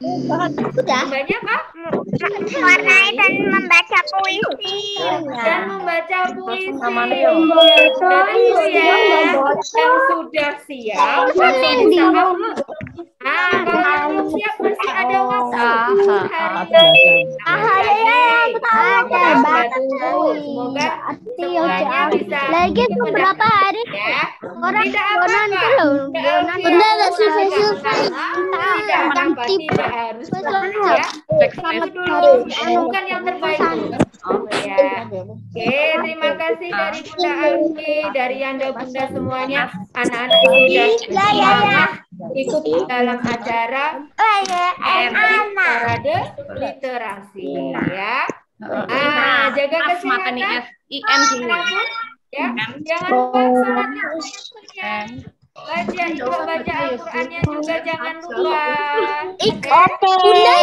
Udah. Lombanya apa? Warnai dan membaca puisi. Dan membaca puisi. Sudah tentu ya. Yang sudah siap, langsung bisa upload. Kalau yang belum siap masih ada waktu. Semoga semuanya bisa. Lagi beberapa hari Ya. orang Tidak bonan apa-apa. tuh loh. Tidak Bunda ada harus survei-survei. Tidak apa-apa, tidak harus ya. Itu dulu, bukan yang terbaik dulu. Ya. Oke, terima kasih dari Bunda Alfi, dari Anda Bunda semuanya. Anak-anak sudah semangat ikut dalam acara Parade Literasi ya. Jaga kesehatan. Ya, jangan lupa sholatnya ya. Baca Al-Qur'annya juga jangan lupa. Bunda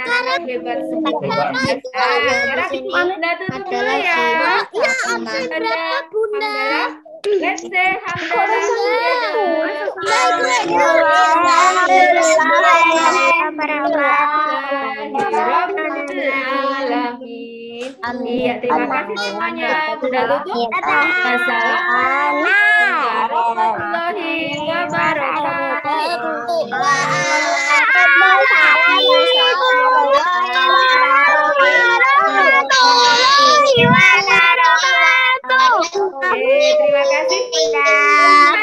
Anak hebat semua. Sekarang Bunda tutup dulu ya. Ada Bunda. Let's say Iya, terima kasih semuanya. Sudah tutup. Assalamualaikum warahmatullahi wabarakatuh. Terima kasih.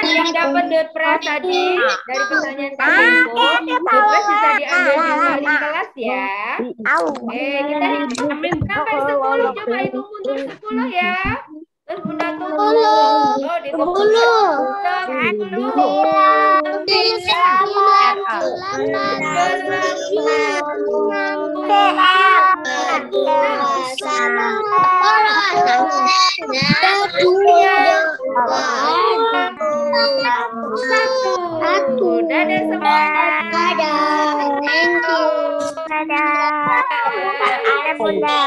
Yang dapat dot pras tadi dari pertanyaan Kak Tempo, dot pras bisa diambil di wali kelas ya. Kita hitung sampai 10. Coba hitung mundur 10 ya. Terus Bunda tunggu. Dihitung 10. Dadah semuanya. Thank you. Dadah. Bunda.